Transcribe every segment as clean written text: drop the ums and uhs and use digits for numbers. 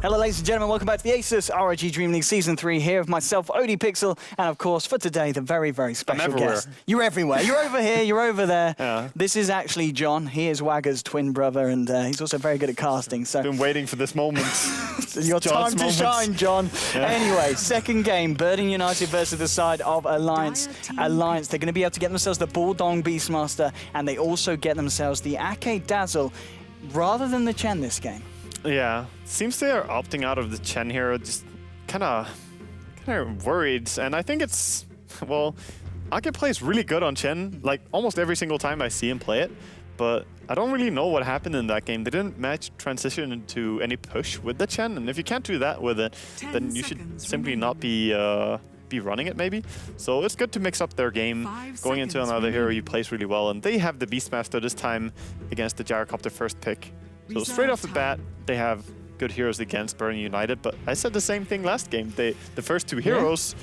Hello ladies and gentlemen, welcome back to the ASUS ROG DreamLeague Season 3 here with myself, ODPixel, and of course for today, the very, very special guest. You're everywhere. You're over here, you're over there. Yeah. This is actually John. He is Wagger's twin brother and he's also very good at casting. So been waiting for this moment. Your time to shine, John. Yeah. Anyway, second game, Burden United versus the side of Alliance. Alliance, they're going to be able to get themselves the Bulldong Beastmaster and they also get themselves the Ake Dazzle rather than the Chen this game. Yeah, seems they are opting out of the Chen here, just kind of worried. And I think it's, well, Ake plays really good on Chen, like almost every single time I see him play it. But I don't really know what happened in that game. They didn't match transition into any push with the Chen, and if you can't do that with it, then you should simply not be running it maybe. So it's good to mix up their game, going into another hero he plays really well, and they have the Beastmaster this time against the Gyrocopter first pick. So straight off the bat, they have good heroes against Burden United, but I said the same thing last game. The first two heroes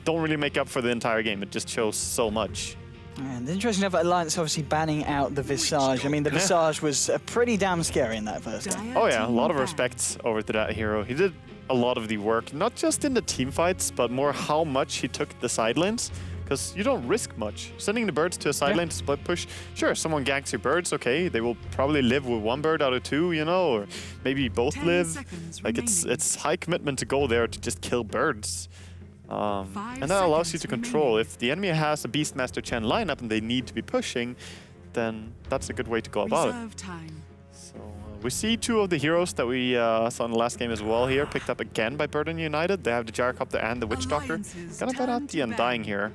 don't really make up for the entire game. It just shows so much. And interesting enough, Alliance obviously banning out the Visage. I mean, the Visage was pretty damn scary in that first game. Oh yeah, a lot of respect over to that hero. He did a lot of the work, not just in the team fights, but more how much he took the side lanes. Because you don't risk much. Sending the birds to a side lane to split push, sure, someone ganks your birds, okay, they will probably live with one bird out of two, you know, or maybe both live. Like, it's high commitment to go there to just kill birds. And that allows you to control. If the enemy has a Beastmaster Chen lineup and they need to be pushing, then that's a good way to go about it. So we see two of the heroes that we saw in the last game as well here, picked up again by Burden United. They have the Gyrocopter and the Witch Doctor. Gonna bet out the Undying here.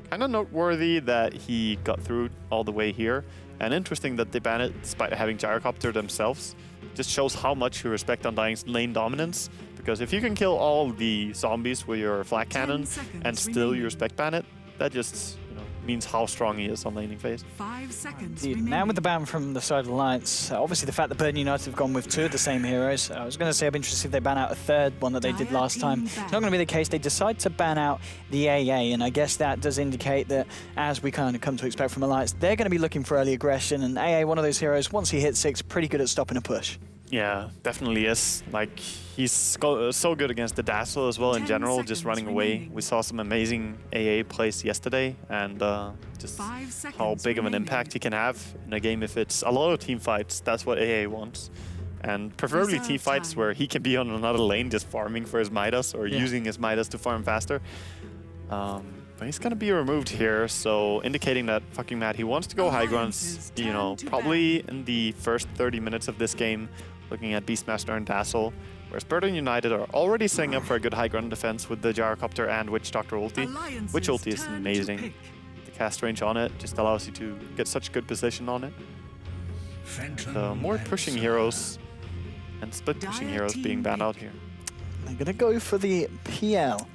Kind of noteworthy that he got through all the way here, and interesting that they ban it despite having Gyrocopter themselves. Just shows how much you respect Undying's lane dominance, because if you can kill all the zombies with your flat cannon and still you respect ban it, that just means how strong he is on laning phase. 5 seconds. Now with the ban from the side of Alliance, obviously the fact that Burden United have gone with two of the same heroes, I was going to say I'd be interested if they ban out a third one that they did last time. It's not going to be the case. They decide to ban out the AA, and I guess that does indicate that, as we kind of come to expect from Alliance, they're going to be looking for early aggression, and AA, one of those heroes, once he hits 6, pretty good at stopping a push. Yeah, definitely is. Like, he's so good against the Dazzle as well in general, just running away. We saw some amazing AA plays yesterday, and just how big of an impact he can have in a game if it's a lot of team fights. That's what AA wants. And preferably team fights where he can be on another lane just farming for his Midas or using his Midas to farm faster. But he's gonna be removed here, so indicating that fucking Matt, he wants to go high grounds, you know, probably in the first 30 minutes of this game, looking at Beastmaster and Dazzle, whereas Burden United are already setting up for a good high ground defense with the Gyrocopter and Witch Doctor ulti. Witch ulti is amazing. The cast range on it just allows you to get such good position on it. More pushing heroes and split pushing heroes being banned out here. They're gonna go for the PL.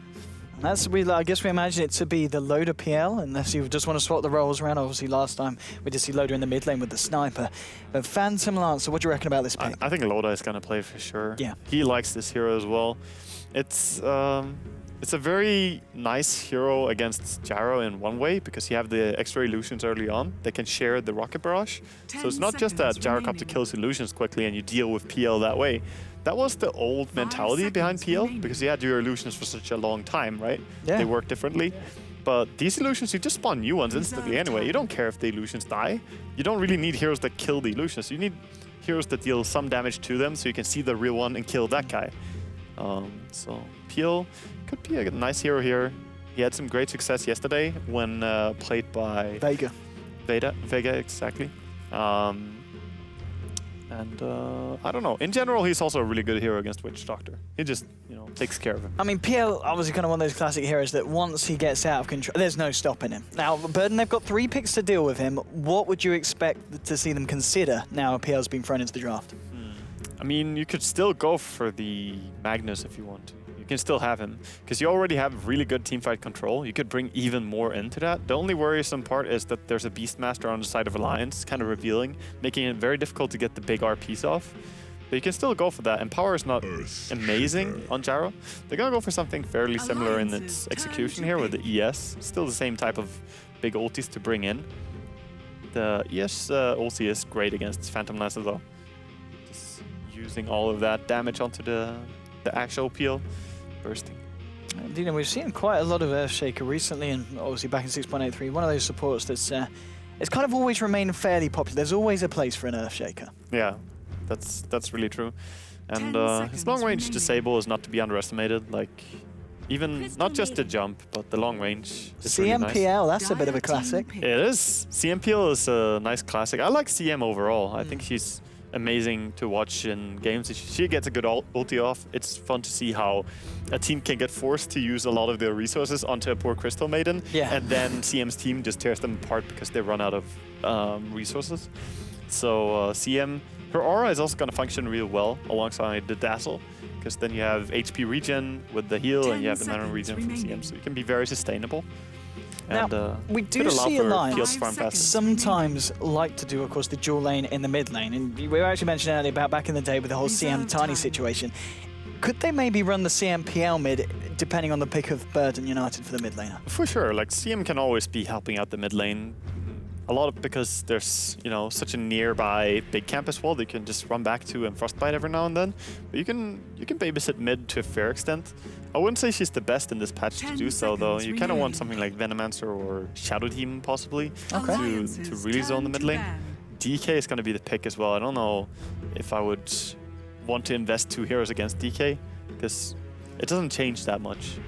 That's I guess we imagine it to be the Loader PL, unless you just want to swap the roles around. Obviously, last time we did see Loader in the mid lane with the sniper. But Phantom Lancer, what do you reckon about this pick? I think Loader is going to play for sure. Yeah. He likes this hero as well. It's a very nice hero against Gyro in one way, because you have the extra illusions early on. They can share the rocket barrage. So it's not just that Gyrocopter kills illusions quickly and you deal with PL that way. That was the old mentality behind PL, because you had your illusions for such a long time, right? Yeah. They work differently. But these illusions, you just spawn new ones instantly anyway. You don't care if the illusions die. You don't really need heroes that kill the illusions. You need heroes that deal some damage to them so you can see the real one and kill that guy. So PL could be a nice hero here. He had some great success yesterday when played by Vega, exactly. And I don't know. In general, he's also a really good hero against Witch Doctor. He just, takes care of him. I mean, PL obviously kind of one of those classic heroes that once he gets out of control, there's no stopping him. Now, Burden, they've got 3 picks to deal with him. What would you expect to see them consider now PL's been thrown into the draft? I mean, you could still go for the Magnus if you want to. You can still have him, because you already have really good teamfight control. You could bring even more into that. The only worrisome part is that there's a Beastmaster on the side of Alliance, kind of revealing, making it very difficult to get the big RPs off. But you can still go for that, and power is not amazing on Gyro. They're gonna go for something fairly similar in its execution here with the ES. Still the same type of big ultis to bring in. The ES ulti is great against Phantom Lancer though. Just using all of that damage onto the actual peel, bursting. You know, we've seen quite a lot of Earthshaker recently, and obviously back in 6.83, one of those supports that's it's kind of always remained fairly popular. There's always a place for an Earthshaker. Yeah, that's really true. And his long-range disable is not to be underestimated. Like, even not just the jump, but the long range is really nice. CMPL, that's a bit of a classic. It is. CMPL is a nice classic. I like CM overall. I think she's amazing to watch in games. She gets a good ulti off. It's fun to see how a team can get forced to use a lot of their resources onto a poor Crystal Maiden, and then CM's team just tears them apart because they run out of resources. So CM, her aura is also going to function real well alongside the Dazzle, because then you have HP regen with the heal and you have the mana regen from CM, so you can be very sustainable. Now, And, we do see Alliance sometimes like to do, of course, the dual lane in the mid lane. And we were actually mentioning earlier about back in the day with the whole CM Tiny situation. Could they maybe run the CMPL mid, depending on the pick of Bird and United for the mid laner? For sure, like CM can always be helping out the mid lane. A lot of because there's, you know, such a nearby big campus wall that you can just run back to and frostbite every now and then. But you can babysit mid to a fair extent. I wouldn't say she's the best in this patch to do so, though. You kind of want something like Venomancer or Shadow Team possibly to really zone the mid lane. DK is going to be the pick as well. I don't know if I would want to invest 2 heroes against DK, because it doesn't change that much.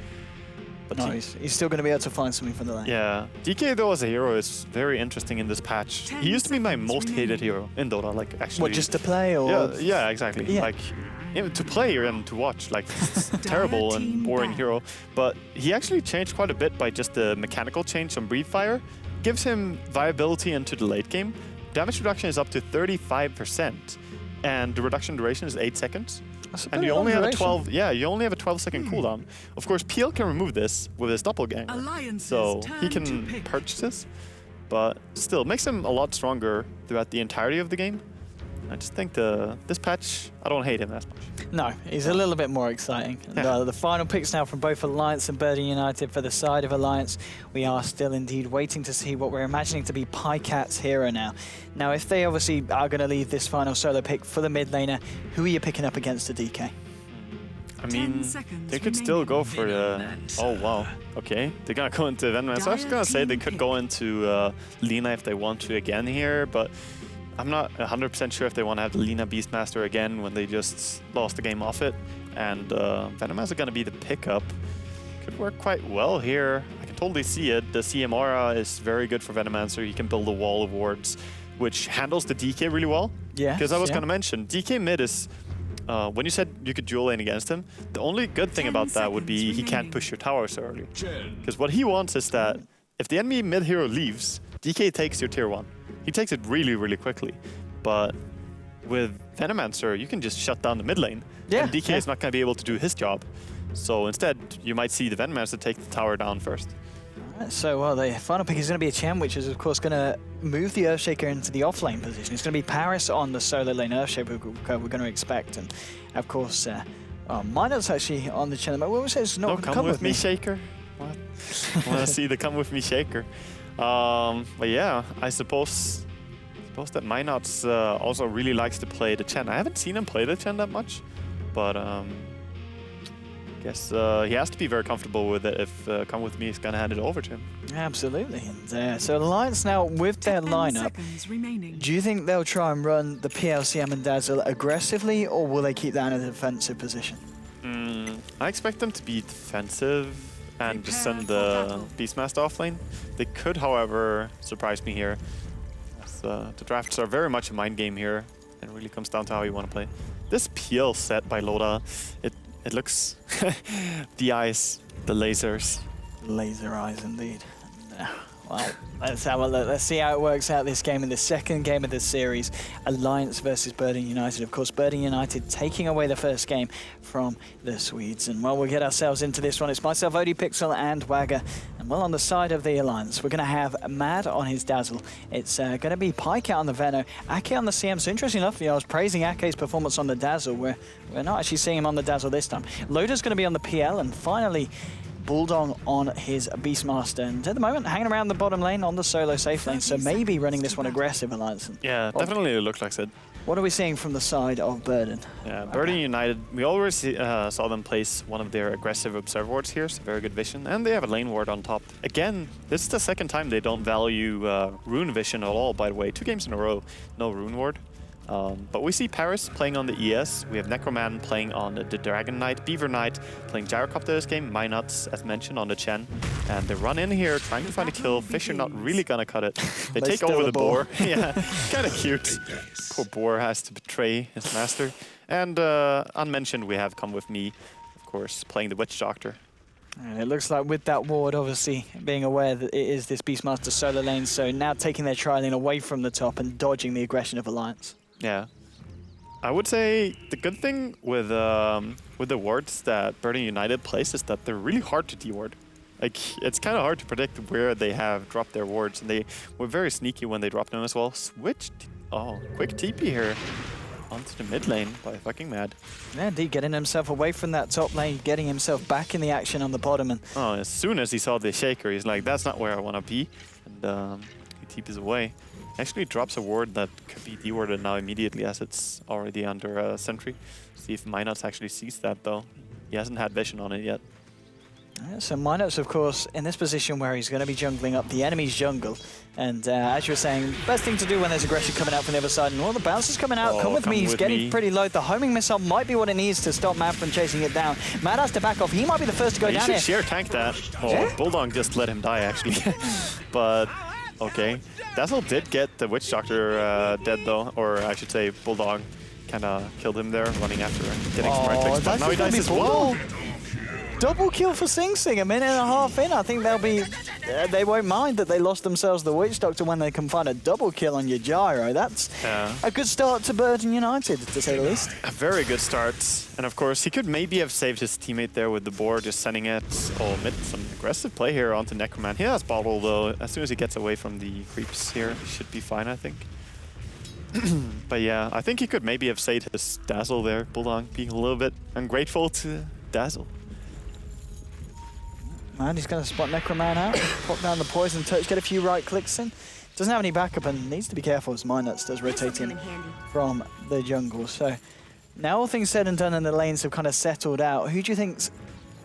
But no, he's still going to be able to find something from the lane. Yeah. DK, though, as a hero is very interesting in this patch. He used to be my most hated hero in Dota, like, actually. What, just to play, or...? Yeah, exactly. Yeah. Like, to play and to watch, like, terrible and boring hero. But he actually changed quite a bit by just the mechanical change on Breathe Fire. Gives him viability into the late game. Damage reduction is up to 35%. And the reduction duration is 8 seconds. And you only have a 12-second cooldown. Of course, PL can remove this with his doppelganger, so he can purchase this, but still makes him a lot stronger throughout the entirety of the game. I just think this patch, I don't hate him as much. No, he's a little bit more exciting. And, the final picks now from both Alliance and Birdie United. For the side of Alliance, we are still indeed waiting to see what we're imagining to be Pycat's hero now. Now, if they obviously are going to leave this final solo pick for the mid laner, who are you picking up against the DK? I mean, they could still go for the... Oh, wow. Okay, they're going to go into Venomancer. So I was going to say they could go into Lina if they want to again here, but I'm not 100% sure if they want to have the Lina Beastmaster again when they just lost the game off it. And Venomancer are going to be the pickup. Could work quite well here. I can totally see it. The CM aura is very good for Venomancer. He can build a wall of wards, which handles the DK really well. Yeah. Because I was going to mention, DK mid is... when you said you could dual lane against him, the only good thing about that would be he can't push your tower so early. Because what he wants is that if the enemy mid hero leaves, DK takes your tier 1. He takes it really, really quickly. But with Venomancer, you can just shut down the mid lane. And DK is not going to be able to do his job. So instead, you might see the Venomancer take the tower down first. So, the final pick is going to be a Chen, which is, of course, going to move the Earthshaker into the off-lane position. It's going to be Paris on the solo lane Earthshaker we're going to expect. And, of course, Minot's actually on the Chen. What was it? No, come with me, Shaker. What? I want to see the come with me Shaker. But yeah, I suppose that Minot's also really likes to play the Chen. I haven't seen him play the Chen that much, but I guess he has to be very comfortable with it if Come With Me is going to hand it over to him. Absolutely. And so Alliance now with their lineup, do you think they'll try and run the PLCM and Dazzle aggressively, or will they keep that in a defensive position? I expect them to be defensive and just send the Beastmaster off lane. They could, however, surprise me here. As, the drafts are very much a mind game here. It really comes down to how you want to play. This PL set by Loda, it looks... the eyes, the lasers. Laser eyes, indeed. Well, let's have a look. Let's see how it works out this game in the second game of the series. Alliance versus Birding United. Of course, Birding United taking away the first game from the Swedes. And well, we'll get ourselves into this one. It's myself, ODPixel, and Wagger. And well, on the side of the Alliance, we're going to have Mad on his Dazzle. It's going to be Pycat on the Veno, Ake on the CM. So interesting enough, I was praising Ake's performance on the Dazzle. We're not actually seeing him on the Dazzle this time. Loda's going to be on the PL, and finally, Bulldog on his Beastmaster, and at the moment hanging around the bottom lane on the solo safe lane, so maybe running this one aggressive, Alliance. Yeah, definitely looks like it. What are we seeing from the side of Burden? Yeah, Burden United, we already saw them place one of their aggressive observe wards here, so very good vision, and they have a lane ward on top. Again, this is the second time they don't value rune vision at all, by the way. 2 games in a row, no rune ward. But we see Paris playing on the ES, we have Necroman playing on the Dragon Knight, Beaver Knight playing Gyrocopter this game, Minuts, as mentioned, on the Chen. And they run in here trying to find a kill. Fisher not really gonna cut it. They take over the boar. Yeah, kind of cute. Poor boar has to betray his master. And unmentioned, we have Come With Me, of course, playing the Witch Doctor. And it looks like with that ward, obviously, being aware that it is this Beastmaster solo lane, so now taking their trialing away from the top and dodging the aggression of Alliance. Yeah. I would say the good thing with the wards that Burden United plays is that they're really hard to de-ward. Like, it's kind of hard to predict where they have dropped their wards, and they were very sneaky when they dropped them as well. Switched. Oh, quick TP here onto the mid lane by fucking Mad. Yeah, indeed, getting himself away from that top lane, getting himself back in the action on the bottom. And as soon as he saw the Shaker, he's like, that's not where I want to be. And he TPs away. Actually drops a ward that could be de-warded now immediately as it's already under sentry. See if Minuts actually sees that though. He hasn't had vision on it yet. Yeah, so Minuts, of course, in this position where he's going to be jungling up the enemy's jungle. And as you were saying, best thing to do when there's aggression coming out from the other side. And all the bounces coming out, Come With Me, he's getting pretty low. The homing missile might be what it needs to stop Mad from chasing it down. Mad has to back off. He might be the first to go down here. You should sheer tank that. Oh, yeah? Bulldog just let him die, actually. But, okay. Dazzle did get the Witch Doctor dead, though. Or I should say, Bulldog kind of killed him there, running after him, getting some right clicks. But now he dies as well. Double kill for Sing Sing, a minute and a half in. I think they'll be... they won't mind that they lost themselves the Witch Doctor when they can find a double kill on your Gyro. That's a good start to Burden United, to say the least. A very good start. And of course, he could maybe have saved his teammate there with the boar, just sending it. Oh, mid some aggressive play here onto Necroman. He has bottle, though. As soon as he gets away from the creeps here, he should be fine, I think. But yeah, I think he could maybe have saved his Dazzle there. Bulldog being a little bit ungrateful to Dazzle. Man, he's going to spot Necroman out, pop down the poison touch, get a few right clicks in. Doesn't have any backup and needs to be careful as Minuts does rotate in from the jungle. So now all things said and done and the lanes have kind of settled out, who do you think's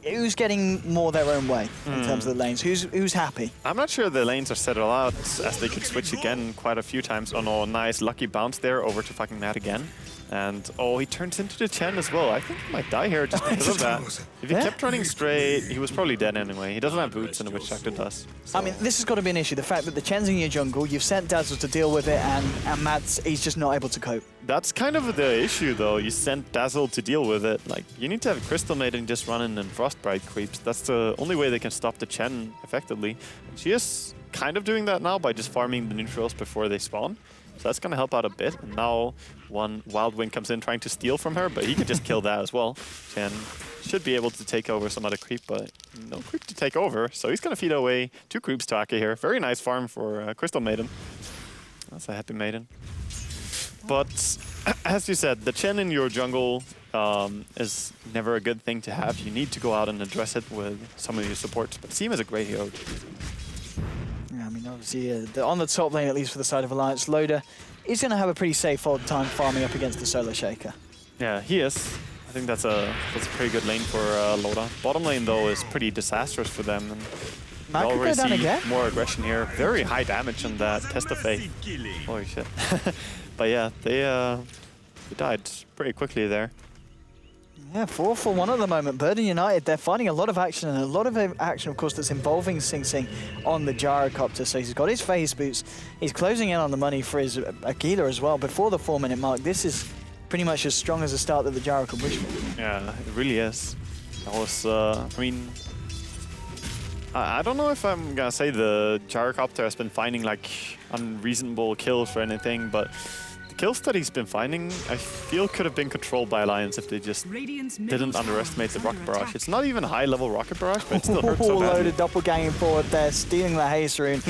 who's getting more their own way in terms of the lanes? Who's happy? I'm not sure the lanes are settled out as they could switch again quite a few times. Oh no, nice lucky bounce there over to fucking Matt again. And oh, he turns into the Chen as well. I think he might die here just because of that. If he kept running straight, he was probably dead anyway. He doesn't have boots and the Witch Doctor does. So. I mean, this has got to be an issue. The fact that the Chen's in your jungle, you've sent Dazzle to deal with it, and Matt's, he's just not able to cope. That's kind of the issue though. You sent Dazzle to deal with it. Like, you need to have Crystal Maiden just running and Frostbite creeps. That's the only way they can stop the Chen effectively. She is kind of doing that now by just farming the neutrals before they spawn. So that's going to help out a bit. And now one Wild Wind comes in trying to steal from her, but he could just kill that as well. Chen should be able to take over some other creep, but no creep to take over. So he's going to feed away 2 creeps to Ake here. Very nice farm for Crystal Maiden. That's a happy maiden. But as you said, the Chen in your jungle is never a good thing to have. You need to go out and address it with some of your supports. But see him as a great hero. Yeah, I mean, obviously, on the top lane, at least for the side of Alliance, Loader is going to have a pretty safe old time farming up against the Solo Shaker. Yeah, he is. I think that's a pretty good lane for Loda. Bottom lane, though, is pretty disastrous for them. And we already see more aggression here. Very high damage on that Test of Fate. Holy shit. But yeah, they died pretty quickly there. Yeah, 4 for 1 at the moment. Burden United, they're finding a lot of action, and a lot of action, of course, that's involving Sing Sing on the Gyrocopter. So he's got his phase boots. He's closing in on the money for his Aquila as well before the 4-minute mark. This is pretty much as strong as a start that the Gyro could wish for. Yeah, it really is. That was, I mean, I don't know if I'm gonna say the Gyrocopter has been finding like unreasonable kills or anything, but the kills that he's been finding, I feel could have been controlled by Alliance if they just didn't underestimate the Rocket Barrage. It's not even high-level Rocket Barrage, but it still hurts so badly. Loaded doppelganging forward there, stealing the haste rune.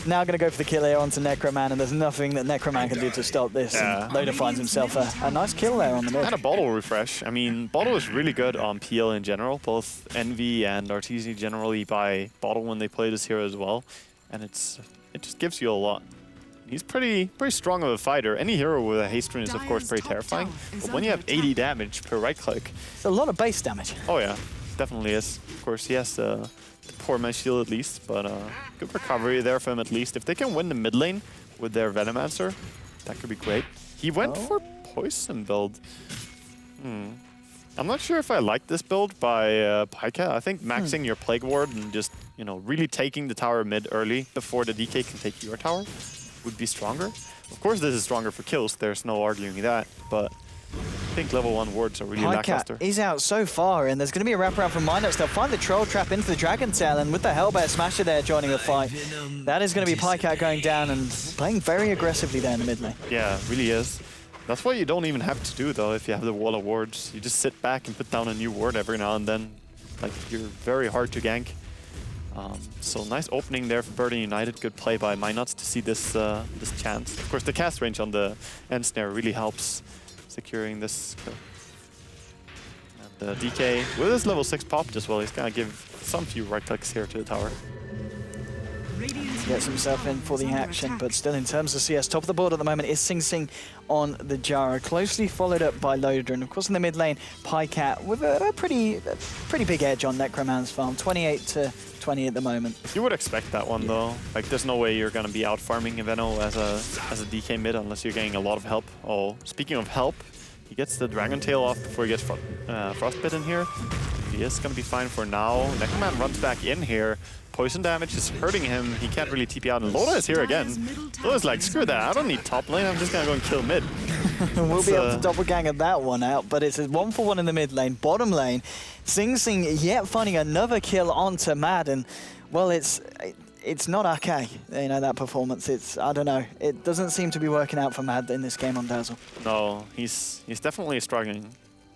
Now going to go for the kill here onto Necroman, and there's nothing that Necroman can do to stop this. Yeah. And Loader finds himself a nice kill there on the mid. And a bottle refresh. I mean, bottle is really good on PL in general. Both Envy and RTZ generally buy bottle when they play this hero as well. And it just gives you a lot. He's pretty strong of a fighter. Any hero with a haste rune is, of course, very terrifying. But when you have 80 damage per right click... It's a lot of base damage. Oh, yeah. Definitely is. Of course, he has the poor man shield at least, but good recovery there for him at least. If they can win the mid lane with their Venomancer, that could be great. He went for Poison build. I'm not sure if I like this build by Pyka. I think maxing your Plague Ward and just, you know, really taking the tower mid early before the DK can take your tower would be stronger. Of course, this is stronger for kills. There's no arguing that, but I think level 1 wards are really lackluster. Is out so far, and there's going to be a wraparound from Minus. They'll find the Troll Trap into the Dragon Tail, and with the Hellbear Smasher there joining the fight, that is going to be Pycat going down and playing very aggressively there in the mid lane. Yeah, it really is. That's what you don't even have to do, though, if you have the wall of wards. You just sit back and put down a new ward every now and then. Like, you're very hard to gank. So nice opening there for Burden United. Good play by Minots to see this this chance. Of course, the cast range on the end snare really helps securing this kill. And DK, with his level 6 popped as well, he's gonna give some few right clicks here to the tower. Gets himself in for the action, but still in terms of CS, top of the board at the moment is Sing Sing on the Jara, closely followed up by Loader, and of course in the mid lane, Pycat with a pretty big edge on Necroman's farm, 28 to 20 at the moment. You would expect that one though. Like, there's no way you're gonna be out farming Veno as a DK mid unless you're getting a lot of help. Oh, speaking of help, he gets the Dragon Tail off before he gets Frostbitten here. He is gonna be fine for now. Necroman runs back in here. Poison damage is hurting him. He can't really TP out, and Loda is here again. Loda's like, screw that, I don't need top lane, I'm just gonna go and kill mid. We'll be able to doppelganger that one out, but it's a 1-for-1 in the mid lane. Bottom lane, Sing Sing yet finding another kill onto Mad, and well, it's not okay, you know, that performance. I don't know, it doesn't seem to be working out for Mad in this game on Dazzle. No, he's definitely struggling.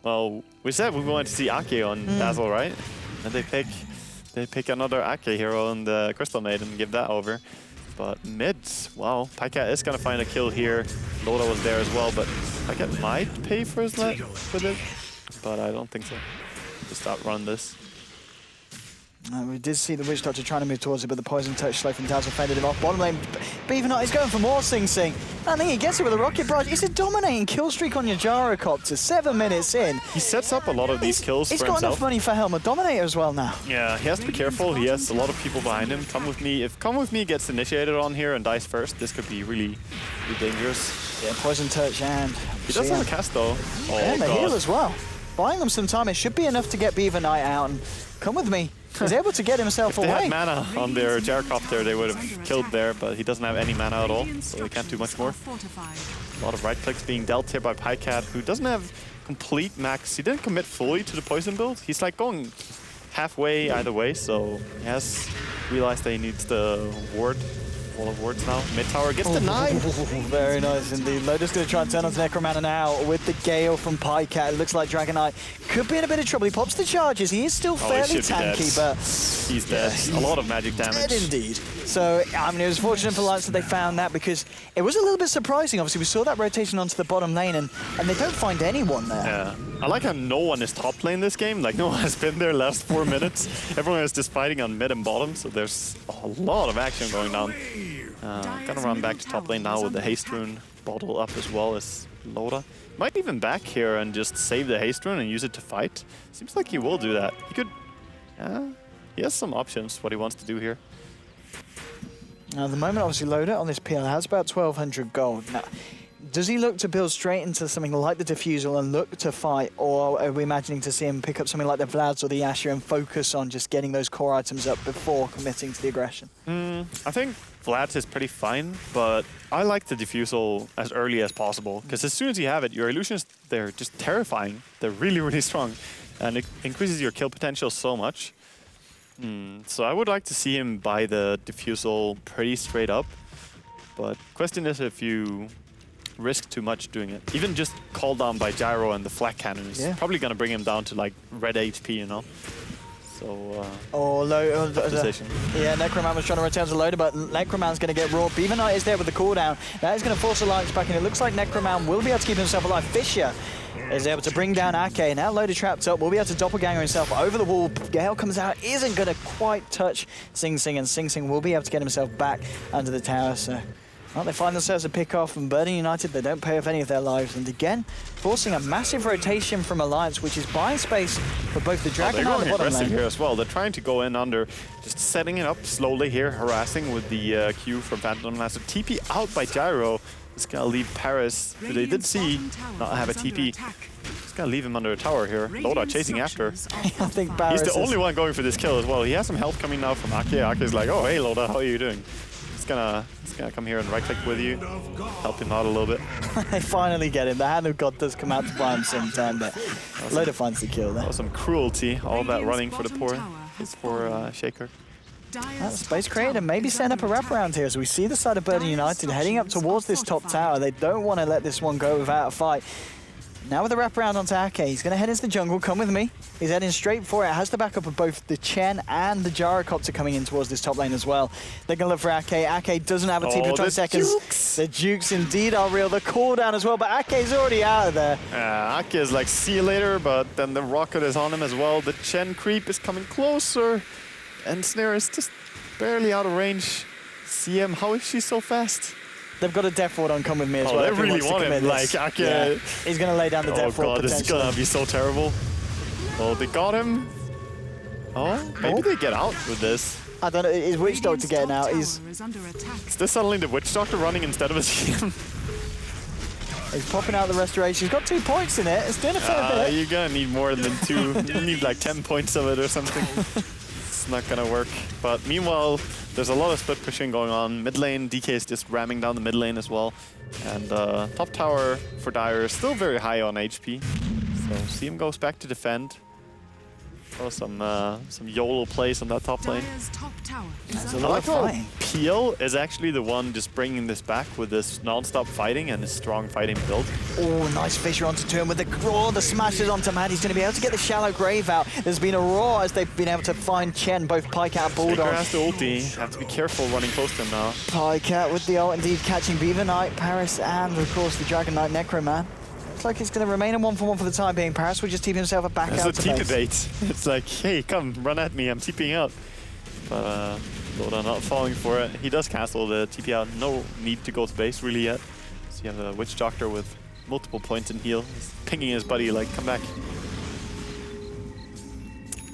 Well, we said we wanted to see Ake on Dazzle, right? And they pick another Ake hero on the Crystal Maid and give that over. But mid, wow, Pycat is gonna find a kill here. Loda was there as well, but Pycat might pay for his let with it, but I don't think so. Just outrun this. We did see the Witch Doctor trying to move towards it, but the Poison Touch slow from Dazzle fended him off. Bottom lane, Beaverknight is going for more Sing Sing. I think he gets it with a Rocket Barrage. It's a dominating kill streak on your Gyrocopter, 7 minutes in. He sets up a lot of these kills for himself. He's got enough money for Helmet Dominator as well now. Yeah, he has to be careful. He has a lot of people behind him. Come with me. If Come With Me gets initiated on here and dies first, this could be really dangerous. Yeah, Poison Touch and... He does have a cast though. Oh, and the God. heal as well. Buying them some time, it should be enough to get Beaverknight out, and Come With Me. He's able to get himself away. If they had mana on their Gyrocopter, they would have killed there, but he doesn't have any mana at all, so he can't do much more. A lot of right clicks being dealt here by Pycat, who doesn't have complete max. He didn't commit fully to the poison build. He's like going halfway either way, so he has realized that he needs the ward. Wall of wards now. Mid tower gets denied. Very nice indeed. Loda's going to try and turn on Necromancer now with the Gale from Pycat. It looks like Dragon Knight could be in a bit of trouble. He pops the charges. He is still fairly tanky, but he's dead. A lot of magic damage. Dead indeed. So, I mean, it was fortunate for Alliance that they found that, because it was a little bit surprising. Obviously, we saw that rotation onto the bottom lane, and they don't find anyone there. Yeah. I like how no one is top lane this game. Like, no one has been there last 4 minutes. Everyone is just fighting on mid and bottom, so there's a lot of action going on. Gonna run back to top lane now with the haste rune bottle up as well as Loda. Might even back here and just save the haste rune and use it to fight. Seems like he will do that. He could... he has some options what he wants to do here. Now, at the moment, obviously, Loda on this PL has about 1,200 gold. Now, does he look to build straight into something like the Diffusal and look to fight, or are we imagining to see him pick up something like the Vlads or the Asher and focus on just getting those core items up before committing to the aggression? I think Vlad's is pretty fine, but I like the Diffusal as early as possible, because as soon as you have it, your illusions, they're just terrifying. They're really, really strong, and it increases your kill potential so much. So I would like to see him buy the Diffusal pretty straight up, but question is if you risk too much doing it. Even just called down by Gyro and the flak cannon is probably going to bring him down to like red HP, you know? So, yeah, Necroman was trying to return to loader, but Necroman's going to get raw. Beaver Knight is there with the cooldown. That is going to force Alliance back, and it looks like Necroman will be able to keep himself alive. Fisher is able to bring down Ake. Now loader trapped up, will be able to doppelganger himself over the wall. Gale comes out, isn't going to quite touch Sing Sing, and Sing Sing will be able to get himself back under the tower. So, well, they find themselves a pick off, and Burden United, they don't pay off any of their lives. And again, forcing a massive rotation from Alliance, which is buying space for both the Dragon and the bottom aggressive lane. here as well. They're trying to go in under, just setting it up slowly here, harassing with the Q from Phantom Master. TP out by Gyro. Just gonna leave Paris, who they did see not have a TP. Just gonna leave him under a tower here. Loda chasing after. I think Paris He's the only one going for this kill as well. He has some help coming now from Ake. Ake's like, oh, hey, Loda, how are you doing? He's gonna come here and right-click with you, help him out a little bit. They finally get him. The Hand of God does come out to buy him some time, but Loda finds the kill there. That was some cruelty, all that running for the poor Shaker. Space Creator maybe setting up a wraparound here as we see the side of Burden United heading up towards this top tower. They don't want to let this one go without a fight. Now with the wraparound onto Ake, he's going to head into the jungle, come with me. He's heading straight for it. Has the backup of both the Chen and the Gyrocopter coming in towards this top lane as well. They're going to look for Ake. Ake doesn't have a TP for 20 seconds. Jukes. The Jukes indeed are real. The cooldown as well, but Ake's already out of there. Ake is like, see you later, but then the rocket is on him as well. The Chen creep is coming closer. And Snare is just barely out of range. CM, how is she so fast? They've got a Death Ward on come with me as well. They really want him. Like, Ake. Yeah. He's going to lay down the Death Ward. Oh god, this is going to be so terrible. Oh, they got him. Oh, maybe they get out with this. I don't know. Is Witch Doctor getting out? Is this suddenly the Witch Doctor running instead of a CM? He's popping out the restoration. He's got 2 points in it. It's doing a fair bit. You're going to need more than 2. You need like 10 points of it or something. It's not going to work. But meanwhile, there's a lot of split pushing going on. Mid lane, DK is just ramming down the mid lane as well. And top tower for Dire is still very high on HP. So CM goes back to defend. Oh, some YOLO plays on that top lane. That's a I lot like of how fighting. Peel is actually the one just bringing this back with this non-stop fighting and his strong fighting build. Oh, nice Fisher onto turn with the roar. The smashes onto Mad. He's going to be able to get the shallow grave out. There's been a roar as they've been able to find Chen, both Pikecat and Shaker Bulldog. has the ulti. Have to be careful running close to him now. Pikecat with the ult indeed catching Beaver Knight, Paris, and of course the Dragon Knight Necroman. Looks like it's going to remain a 1-for-1 for the time being. Paris will just TP himself a back out It's to a base. TP bait. It's like, hey, come, run at me, I'm TPing out. But Loda not falling for it. He does cancel the TP out. No need to go to base really yet. So you have a Witch Doctor with multiple points in heal. He's pinging his buddy like, come back.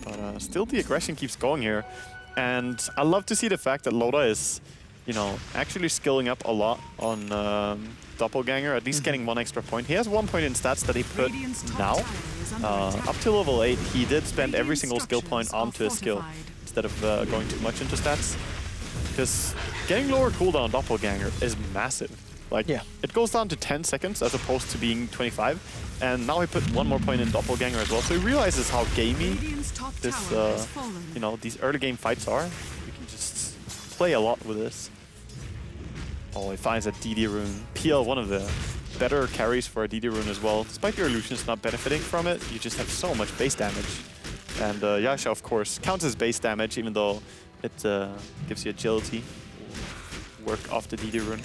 But still the aggression keeps going here. And I love to see the fact that Loda is, you know, actually skilling up a lot on Doppelganger, at least getting 1 extra point. He has 1 point in stats that he put now. Up to level 8, he did spend every single skill point onto his skill instead of going too much into stats. Because getting lower cooldown Doppelganger is massive. Like, it goes down to 10 seconds as opposed to being 25. And now he put 1 more point in Doppelganger as well. So he realizes how gamey this, you know, these early game fights are. You can just play a lot with this. Oh, he finds a DD rune. PL, one of the better carries for a DD rune as well. Despite your illusions not benefiting from it, you just have so much base damage. And Yasha, of course, counts as base damage, even though it gives you agility. Work off the DD rune.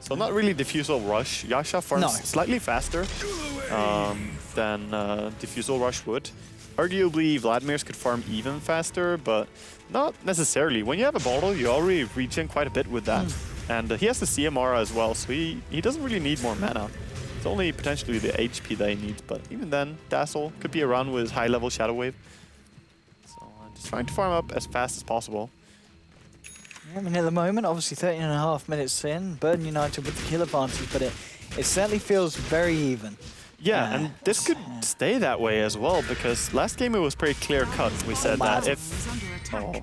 So not really Diffusal Rush. Yasha farms slightly faster than Diffusal Rush would. Arguably, Vladimir's could farm even faster, but not necessarily. When you have a bottle, you already regen quite a bit with that. And he has the CMR as well, so he doesn't really need more mana. It's only potentially the HP that he needs, but even then, Dazzle could be around with his high-level Shadow Wave. So just trying to farm up as fast as possible. Yeah, I mean, at the moment, obviously 13.5 minutes in, Burden United with the kill advantage, but it certainly feels very even. Yeah, and this could stay that way as well, because last game it was pretty clear-cut. We said that if... Oh.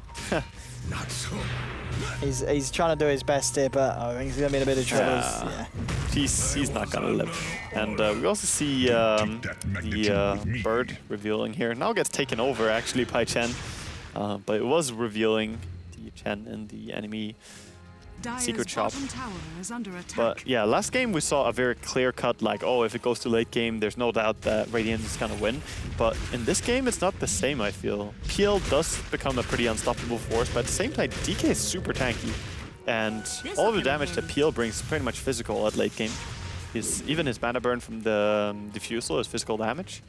He's trying to do his best here, but I think he's going to be in a bit of trouble. Yeah. He's not going to live. And we also see the bird revealing here. Now gets taken over, actually, by Chen. But it was revealing the Chen in the enemy secret shop. But yeah, last game we saw a very clear-cut, like, oh, if it goes to late game, there's no doubt that Radiant is gonna win. But in this game, it's not the same, I feel. PL does become a pretty unstoppable force, but at the same time, DK is super tanky. And all of the damage that PL brings is pretty much physical at late game. Even his mana burn from the diffusal is physical damage.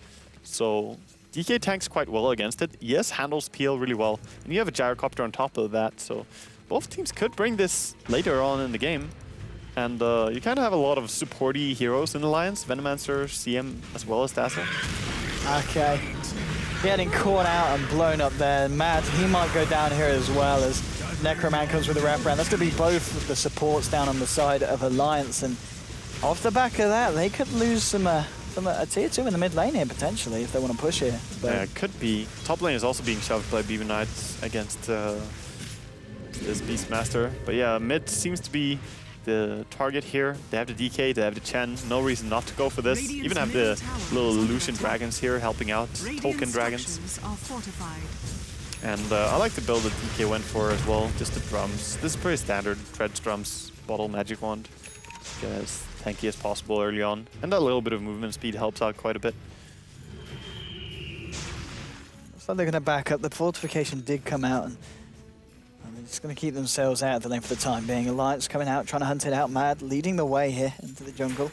So DK tanks quite well against it. Yes, handles PL really well. And you have a gyrocopter on top of that, so both teams could bring this later on in the game. And you kind of have a lot of supporty heroes in the Alliance. Venomancer, CM, as well as Dazzle. Okay. Getting caught out and blown up there. Mad, he might go down here as well as Necroman comes with a wraparound. That's going to be both of the supports down on the side of Alliance. And off the back of that, they could lose some a tier 2 in the mid lane here, potentially, if they want to push here. But yeah, it could be. Top lane is also being shoved by Beaver Knights against this Beastmaster. But yeah, mid seems to be the target here. They have the DK, they have the Chen. No reason not to go for this. Even have the little Illusion Dragons here helping out. Token Dragons. And I like the build that DK went for as well. Just the drums. This is pretty standard. Treads, drums, bottle, magic wand. Get as tanky as possible early on. And that little bit of movement speed helps out quite a bit. Looks like they're going to back up. The fortification did come out, and they're just going to keep themselves out of the lane for the time being. Alliance coming out, trying to hunt it out. Mad leading the way here into the jungle.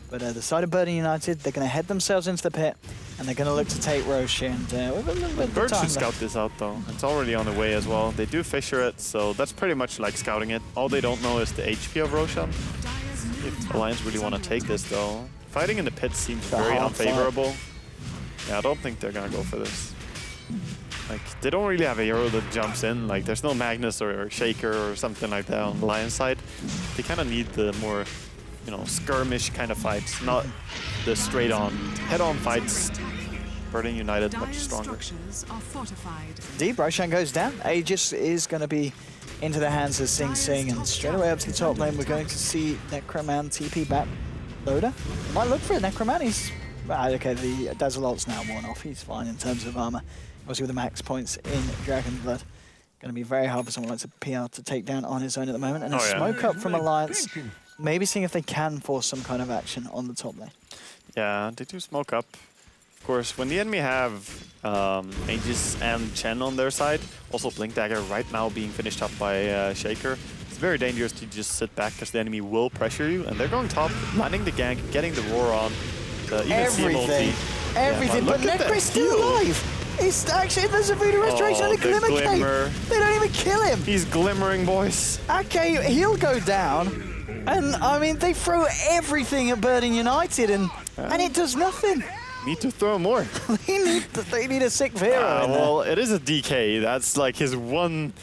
But the side of Burden United, they're going to head themselves into the pit, and they're going to look to take Roche. And with a little bit of Bird time should scout this out, though. It's already on the way as well. They do Fissure it, so that's pretty much like scouting it. All they don't know is the HP of Roshan. If Alliance really want to take this, though. Fighting in the pit seems very unfavorable. Yeah, I don't think they're going to go for this. Like, they don't really have a hero that jumps in. Like, there's no Magnus or Shaker or something like that on the Alliance side. They kind of need the more, you know, skirmish kind of fights, not the straight-on, head-on fights. Burden United much stronger. Deep, Roshan goes down. Aegis is going to be into the hands of Sing Sing, and straight away up to the top lane, we're going to see Necroman TP back. Loader might look for it. Necroman, he's... okay, the Dazzle ult's now worn off. He's fine in terms of armor. Obviously with the max points in Dragon Blood. Going to be very hard for someone like PR to take down on his own at the moment. And a smoke up from Alliance. Maybe seeing if they can force some kind of action on the top lane. Yeah, they do smoke up. Of course, when the enemy have Aegis and Chen on their side, also Blink Dagger right now being finished up by Shaker, it's very dangerous to just sit back because the enemy will pressure you. And they're going top, landing the gank, getting the roar on. Even everything. Everything, but Necro's still alive. It's actually, there's a Voodoo Restoration and a Glimmer Cape. They don't even kill him. He's glimmering, boys. Okay, he'll go down. And, I mean, they throw everything at Burden United, and it does nothing. Need to throw more. they need a sick hero. Well, it is a DK. That's like his one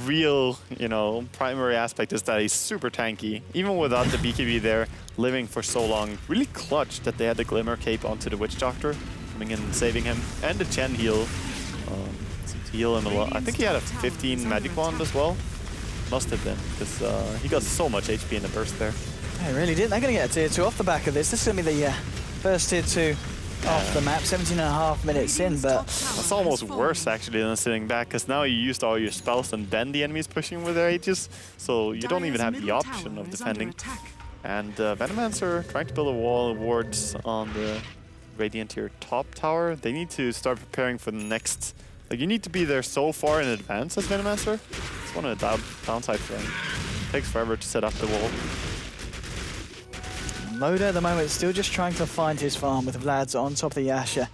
real, you know, primary aspect is that he's super tanky. Even without the BKB there, living for so long. Really clutch that they had the Glimmer Cape onto the Witch Doctor, coming in and saving him. And the Chen heal. To heal him a lot. I think he had a 15 Magic Wand as well. Must have been, because he got so much HP in the burst there. Yeah, he really did. They're going to get a tier 2 off the back of this. This is going to be the first tier 2 off the map, 17.5 minutes in, but... That's almost worse, actually, than sitting back, because now you used all your spells and then the enemy's pushing with their Aegis, so you don't even have the option of defending. And Venomancer trying to build a wall of wards on the Radiant here top tower. They need to start preparing for the next... Like, you need to be there so far in advance as Venomancer. It's one of the downside for him. It takes forever to set up the wall. Loader at the moment still just trying to find his farm with Vlad's on top of the Yasha.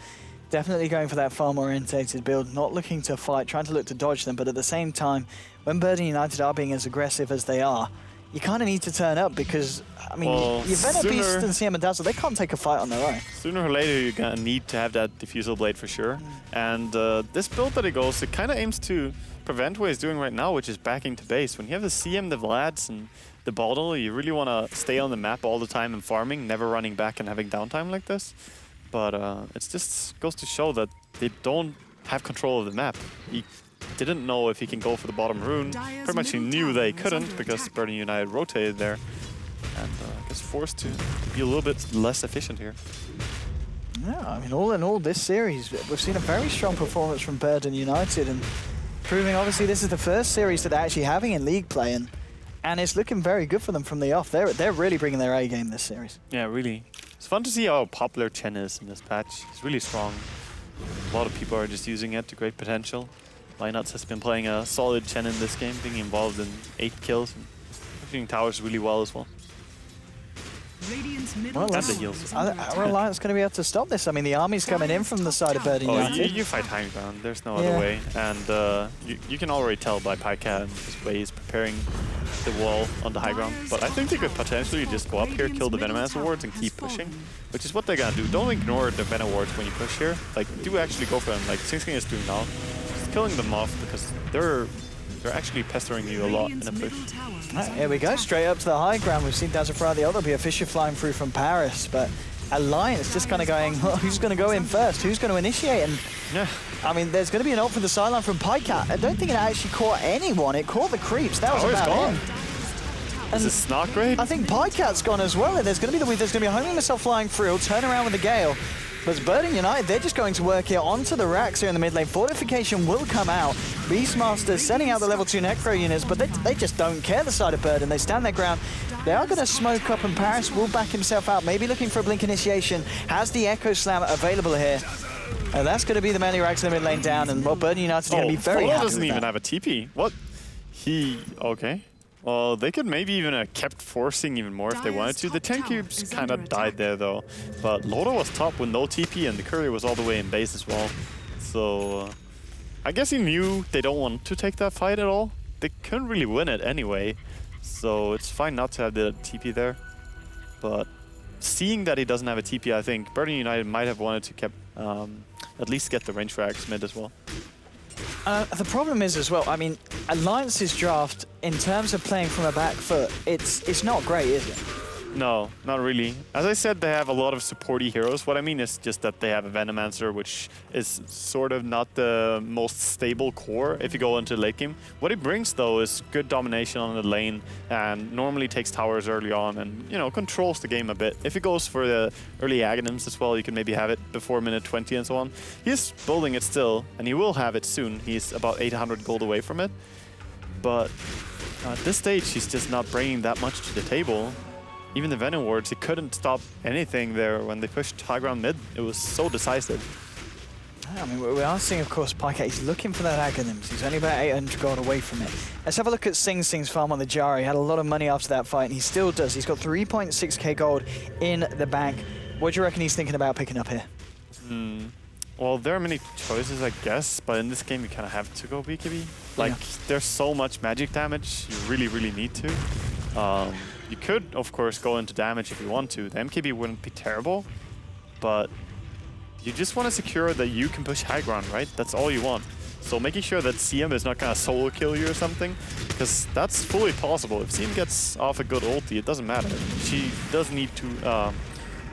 Definitely going for that farm-orientated build, not looking to fight, trying to look to dodge them, but at the same time, when Burden United are being as aggressive as they are, you kind of need to turn up because, I mean, your Venom Beast and CM and Dazzle, they can't take a fight on their own. Sooner or later, you're going to need to have that Diffusal Blade for sure. And this build that it goes, it kind of aims to prevent what he's doing right now, which is backing to base. When you have the CM, the Vlads, and the bottle, you really want to stay on the map all the time and farming, never running back and having downtime like this. But it just goes to show that they don't have control of the map. He didn't know if he can go for the bottom rune. Pretty much he knew they couldn't because Burden United rotated there. And I guess forced to be a little bit less efficient here. Yeah, I mean, all in all, this series, we've seen a very strong performance from Burden United and proving, obviously, this is the first series that they're actually having in league play. And And it's looking very good for them from the off. They're really bringing their A game this series. Yeah, really. It's fun to see how popular Chen is in this patch. It's really strong. A lot of people are just using it to great potential. Linuts has been playing a solid Chen in this game, being involved in 8 kills and pushing towers really well as well. Well, And the heals. Are Alliance going to be able to stop this? I mean, the army's coming in from the side of Bird Oh, United. you fight high ground. There's no other way. And you can already tell by Pika and his way he's preparing the wall on the high ground. But I think they could potentially just go up here, kill the Venomancer wards, and keep pushing, which is what they're gonna do. Don't ignore the Venom wards when you push here. Like, do actually go for them, like Sing is doing now. Just killing them off because they're actually pestering you a lot in a push. Right, here we go, straight up to the high ground. We've seen Dazafra the other be a Fisher flying through from Paris, but Alliance just kind of going, oh, who's going to go in first? Who's going to initiate? And yeah. I mean, there's going to be an ult from the sideline from Pycat. I don't think it actually caught anyone. It caught the creeps. That was about it. And this is not great. I think Pycat's gone as well. There's going to be a homing missile flying through. He'll turn around with the Gale. But Burden United, they're just going to work here onto the racks here in the mid lane. Fortification will come out. Beastmaster sending out the level 2 Necro units, but they just don't care the side of Burden. They stand their ground. They are going to smoke up, and Paris will back himself out, maybe looking for a blink initiation. Has the Echo Slam available here. And that's going to be the melee racks in the mid lane down, and well, Burden United is going to be very happy doesn't with even that. have a TP. What? Okay. Well, they could maybe even have kept forcing even more if they wanted to. The 10 cubes kind of died there, though. But Loda was top with no TP, and the courier was all the way in base as well. So I guess he knew they don't want to take that fight at all. They couldn't really win it anyway, so it's fine not to have the TP there. But seeing that he doesn't have a TP, I think Burden United might have wanted to at least get the range frags mid as well. The problem is as well, I mean, Alliance's draft, in terms of playing from a back foot, it's not great, is it? No, not really. As I said, they have a lot of supporty heroes. What I mean is just that they have a Venomancer, which is sort of not the most stable core if you go into late game. What it brings, though, is good domination on the lane and normally takes towers early on and, you know, controls the game a bit. If it goes for the early Aghanims as well, you can maybe have it before minute 20 and so on. He's building it still, and he will have it soon. He's about 800 gold away from it. But at this stage, he's just not bringing that much to the table. Even the Venom wards, he couldn't stop anything there when they pushed high ground mid. It was so decisive. I mean, we are seeing, of course, Pycat. He's looking for that Aghanims. He's only about 800 gold away from it. Let's have a look at Sing's farm on the Jari. He had a lot of money after that fight, and he still does. He's got 3.6k gold in the bank. What do you reckon he's thinking about picking up here? Well, there are many choices, I guess, but in this game, you kind of have to go BKB. Like, there's so much magic damage, you really, really need to. You could, of course, go into damage if you want to. The MKB wouldn't be terrible, but you just want to secure that you can push high ground, right? That's all you want. So making sure that CM is not going to solo kill you or something, because that's fully possible. If CM gets off a good ulti, it doesn't matter. She does need to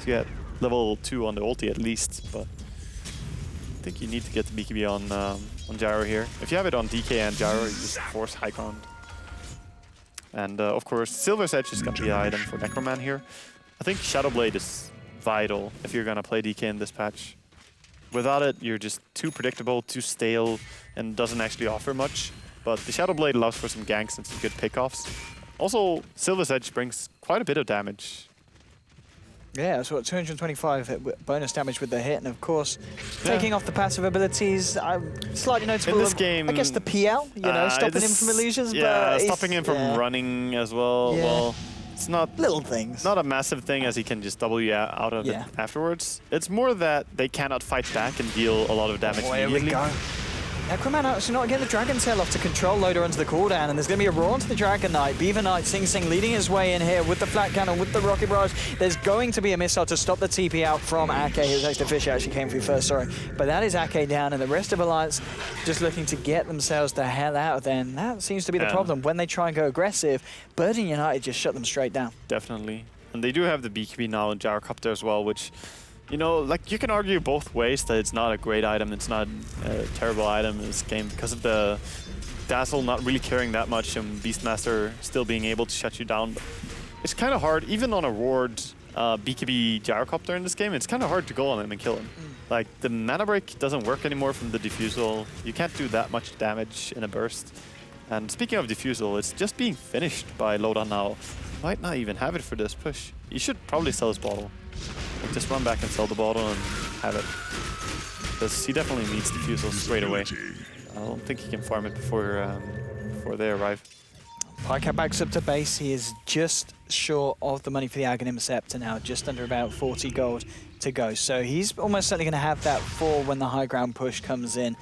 get level 2 on the ulti at least, but I think you need to get the BKB on Gyro here. If you have it on DK and Gyro, you just force high ground. And of course, Silver's Edge is going to be the item for Necroman here. I think Shadowblade is vital if you're going to play DK in this patch. Without it, you're just too predictable, too stale, and doesn't actually offer much. But the Shadowblade allows for some ganks and some good pickoffs. Also, Silver's Edge brings quite a bit of damage. Yeah, so 225 bonus damage with the hit, and of course, taking off the passive abilities, slightly noticeable. In this game, I guess the PL, you know, stopping him from illusions, but stopping him from running as well. Yeah. Well, it's not little things. Not a massive thing, as he can just W out of it afterwards. It's more that they cannot fight back and deal a lot of damage immediately. Here we go. Necroman actually not getting the Dragon Tail off to control Loader onto the cooldown, and there's going to be a roar onto the Dragon Knight. Beaver Knight, Sing leading his way in here with the flat cannon, with the rocket barrage. There's going to be a missile to stop the TP out from Ake. His extra fish actually came through first, sorry. But that is Ake down, and the rest of Alliance just looking to get themselves the hell out of there. And that seems to be the problem. When they try and go aggressive, Burden United just shut them straight down. Definitely. And they do have the BKB now in Gyrocopter as well, which, you know, like, you can argue both ways that it's not a great item, it's not a terrible item in this game because of the Dazzle not really caring that much and Beastmaster still being able to shut you down. But it's kind of hard, even on a Ward BKB Gyrocopter in this game, it's kind of hard to go on him and kill him. Like, the mana break doesn't work anymore from the Diffusal. You can't do that much damage in a burst. And speaking of defusal, it's just being finished by Loda now. Might not even have it for this push. He should probably sell his bottle. Like just run back and sell the bottle and have it. Because he definitely needs defusal straight away. I don't think he can farm it before they arrive. Pycat backs up to base. He is just short of the money for the Aghanim Scepter now, just under about 40 gold to go. So he's almost certainly going to have that fall when the high ground push comes in.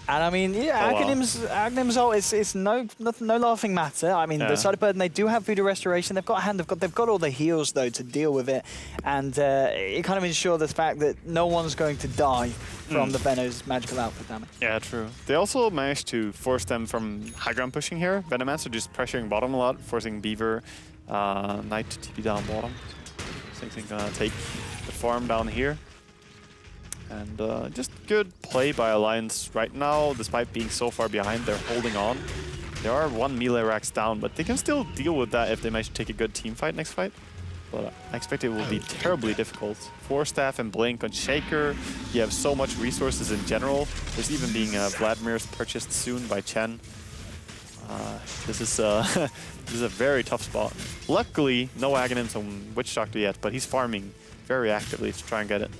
And I mean, yeah, Aghanim's ult, it's no laughing matter. I mean, the side of Burden, they do have Voodoo Restoration. They've got a hand, they've got all the heals though to deal with it, and it kind of ensures the fact that no one's going to die from the Veno's magical output damage. Yeah, true. They also managed to force them from high ground pushing here. Venomancer just pressuring bottom a lot, forcing Beaver Knight to TP down bottom. Same thing gonna take the farm down here. And just good play by Alliance right now, despite being so far behind, they're holding on. There are 1 melee racks down, but they can still deal with that if they manage to take a good team fight next fight. But I expect it will be terribly difficult. 4 staff and Blink on Shaker. You have so much resources in general. There's even being Vladimir's purchased soon by Chen. This is a very tough spot. Luckily, no Aghanims on Witch Doctor yet, but he's farming very actively to try and get it.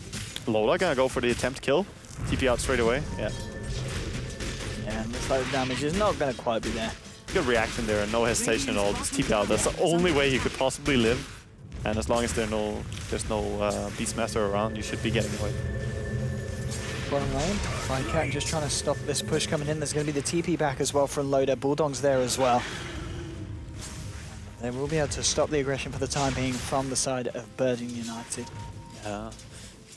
Loda gonna go for the attempt kill. TP out straight away. Yeah. Yeah, and looks like the damage is not gonna quite be there. Good reaction there and no hesitation at all. Just TP out. That's the only way you could possibly live. And as long as there's no Beastmaster around, you should be getting away. Bottom lane, Pycat just trying to stop this push coming in. There's going to be the TP back as well from Loda. Bulldog's there as well. They will be able to stop the aggression for the time being from the side of Burden United. Yeah.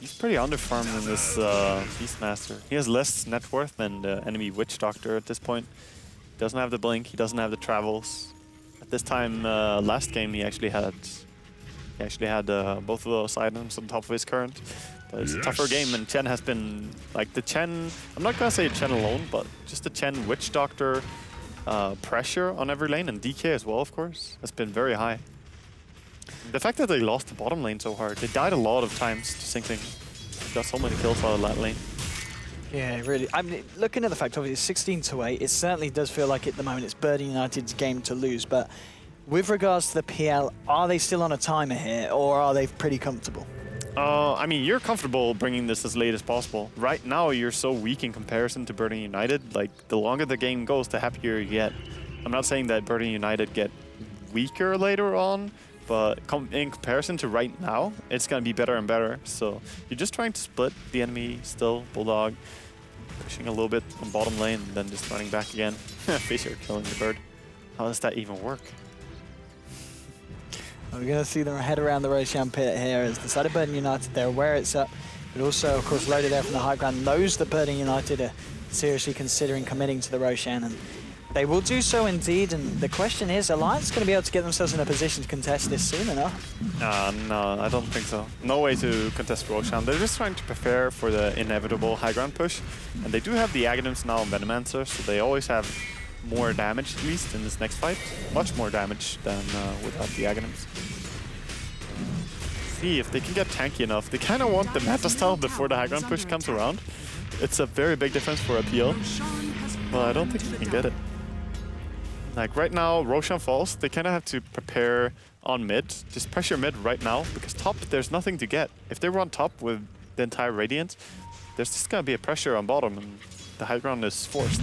He's pretty underfarmed in this Beastmaster. He has less net worth than the enemy Witch Doctor at this point. He doesn't have the Blink, he doesn't have the Travels. At this time, last game, he actually had both of those items on top of his current. But it's a tougher game, and Chen has been, like the Chen, I'm not gonna say Chen alone, but just the Chen Witch Doctor pressure on every lane, and DK as well, of course, has been very high. The fact that they lost the bottom lane so hard, they died a lot of times to Sing Sing. Got so many kills out of that lane. Yeah, really. I mean, looking at the fact, obviously, 16-8, it certainly does feel like at the moment it's Burden United's game to lose. But with regards to the PL, are they still on a timer here, or are they pretty comfortable? I mean, you're comfortable bringing this as late as possible. Right now, you're so weak in comparison to Burden United. Like, the longer the game goes, the happier you get. I'm not saying that Burden United get weaker later on, but in comparison to right now, it's going to be better and better. So you're just trying to split the enemy still. Bulldog pushing a little bit on bottom lane, and then just running back again. Fisher killing the bird. How does that even work? We're going to see them head around the Roshan pit here as the side of Burden United, they're aware it's up. But also, of course, Loda there from the high ground knows that Burden United are seriously considering committing to the Roshan. And they will do so indeed, and the question is, Alliance going to be able to get themselves in a position to contest this soon enough? No, I don't think so. No way to contest Roshan. They're just trying to prepare for the inevitable high ground push. And they do have the Aghanims now on Venomancer, so they always have more damage, at least, in this next fight. Much more damage than without the Aghanims. See if they can get tanky enough. They kind of want the meta style before the high ground push comes around. It's a very big difference for a PL, but I don't think they can get it. Like right now, Roshan falls, they kind of have to prepare on mid, just pressure mid right now, because top, there's nothing to get. If they run top with the entire Radiant, there's just going to be a pressure on bottom, and the high ground is forced.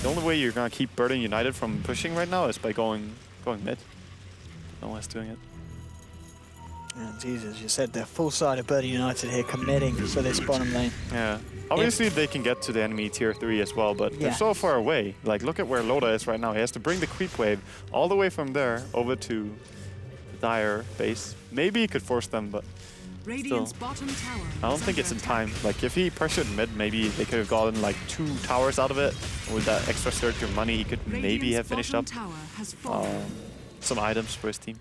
The only way you're going to keep Burden United from pushing right now is by going mid. No one's doing it. Indeed, as you said, the full side of Burden United here committing for this bottom lane. Yeah. Obviously, they can get to the enemy tier 3 as well, but they're so far away. Like, look at where Loda is right now. He has to bring the creep wave all the way from there over to the Dire base. Maybe he could force them, but still, I don't think it's in time. Like, if he pressured mid, maybe they could have gotten like 2 towers out of it. With that extra surge of money, he could maybe have finished up some items for his team.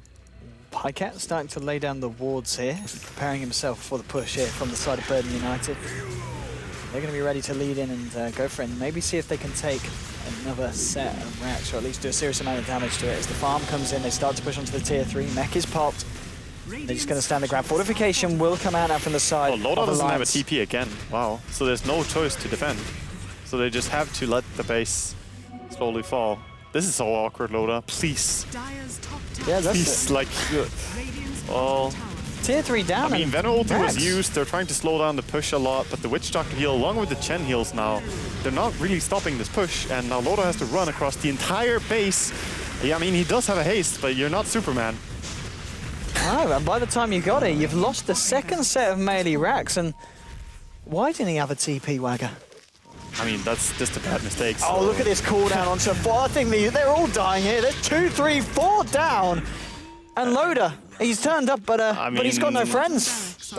Pycat starting to lay down the wards here, preparing himself for the push here from the side of Burden United. They're going to be ready to lead in and go for it, and maybe see if they can take another set of racks, or at least do a serious amount of damage to it. As the farm comes in, they start to push onto the tier 3. Mech is popped. They're just going to stand the grab. Fortification will come out now from the side. Oh, Loda doesn't have a TP again. Wow. So there's no choice to defend. So they just have to let the base slowly fall. This is so awkward, Loda. Please. Yeah, that's Please, it. like... Oh... Tier 3 down. I mean, Venom ulti was Max. used. They're trying to slow down the push a lot, but the Witch Doctor heal, along with the Chen heals now, they're not really stopping this push, and now Loda has to run across the entire base. Yeah, I mean, he does have a haste, but you're not Superman. Oh, and by the time you got it, you've lost the second set of melee racks, and why didn't he have a TP, Wagger? I mean, that's just a bad mistake. So. Oh, look at this cooldown onto 4. I think they're all dying here. There's 2, 3, 4 down. And Loda, he's turned up, but he's got no friends.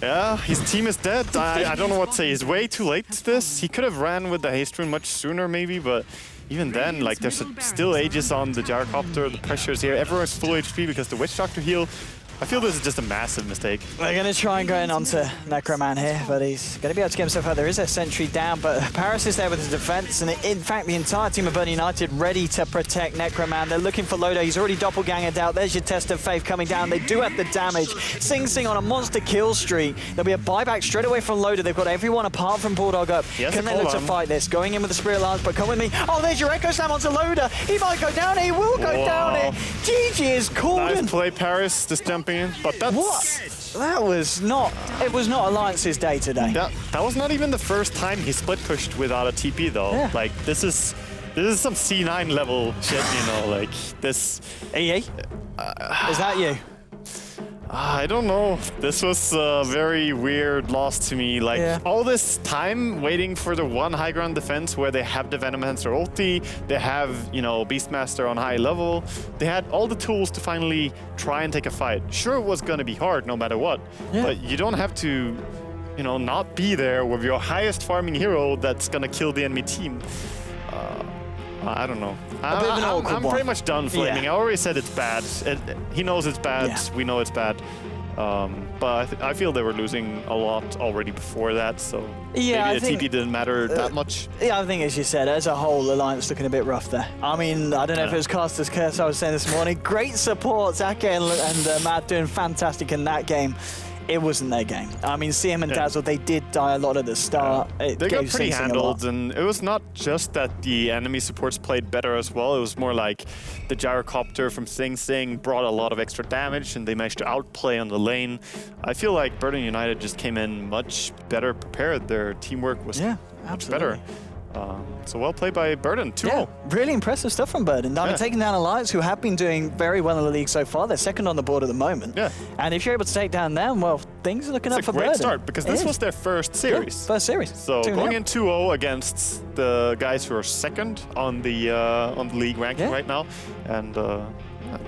Yeah, his team is dead. I don't know what to say. He's way too late to this. He could have ran with the haste rune much sooner, maybe, but even then, like, there's still ages on the gyrocopter. The pressure's here. Everyone's full HP because the Witch Doctor heal. I feel this is just a massive mistake. They're going to try and go in onto Necroman here, but he's going to be able to get himself out. There is a sentry down, but Paris is there with his defense, and in fact, the entire team of Burn United ready to protect Necroman. They're looking for Loda. He's already doppelgangered out. There's your test of faith coming down. They do have the damage. Sing Sing on a monster kill streak. There'll be a buyback straight away from Loda. They've got everyone apart from Bulldog up. Can they look to fight this? Going in with the Spirit Lance, but come with me. Oh, there's your Echo Slam onto Loda. He might go down. He will go down here. GG is called. Nice play, Paris, just jumping in, but that's... What? That was not... It was not Alliance's day today. That was not even the first time he split pushed without a TP, though. Yeah. Like, this is some C9 level shit, you know, like, this... EE? Is that you? I don't know. This was a very weird loss to me. Like, all this time waiting for the one high ground defense where they have the Venomancer ulti, they have, you know, Beastmaster on high level. They had all the tools to finally try and take a fight. Sure, it was going to be hard no matter what, but you don't have to, you know, not be there with your highest farming hero that's going to kill the enemy team. I don't know. I'm pretty much done flaming. I already said it's bad. He knows it's bad. We know it's bad. But I feel they were losing a lot already before that, so maybe the TP didn't matter that much. Yeah, I think as you said, as a whole, Alliance looking a bit rough there. I mean, I don't know if it was Caster's Curse I was saying this morning. Great support, Zake and Matt doing fantastic in that game. It wasn't their game. I mean, CM and Dazzle, they did die a lot at the start. They got pretty handled, and it was not just that the enemy supports played better as well. It was more like the gyrocopter from Sing Sing brought a lot of extra damage, and they managed to outplay on the lane. I feel like Burden United just came in much better prepared. Their teamwork was much better. So well played by Burden, 2-0. Yeah, really impressive stuff from Burden. I mean, taking down Alliance, who have been doing very well in the league so far. They're second on the board at the moment. Yeah. And if you're able to take down them, well, things are looking up for Burden. It's a great start, because this was their first series. First series. So going in 2-0 against the guys who are second on the league ranking right now. And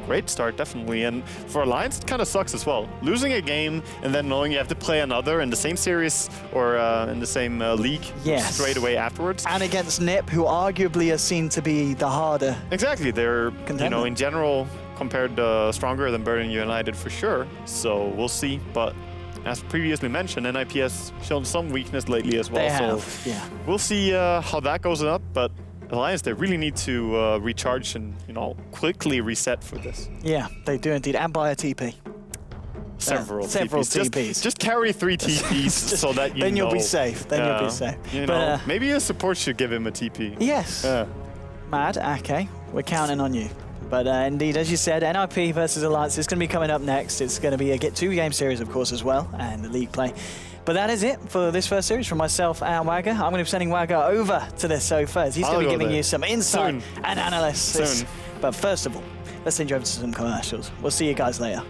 great start, definitely. And for Alliance, it kind of sucks as well. Losing a game and then knowing you have to play another in the same series or in the same league straight away afterwards. And against NIP, who arguably are seen to be the harder. Exactly. They're, you know, in general, compared stronger than Burden United for sure. So we'll see. But as previously mentioned, NIP has shown some weakness lately as well. They have, we'll see how that goes up. But Alliance, they really need to recharge and, you know, quickly reset for this. Yeah, they do indeed, and buy a TP. Several TPs. Just carry 3 TPs so that you Then you'll be safe. Then you'll be safe. You know, maybe a support should give him a TP. Yes. Mad, okay. We're counting on you. But indeed, as you said, NIP versus Alliance is going to be coming up next. It's going to be a 2-game series, of course, as well, and the league play. But that is it for this first series from myself and Wagger. I'm going to be sending Wagger over to the sofas. He's going to be giving you some insight and analysis. But first of all, let's send you over to some commercials. We'll see you guys later.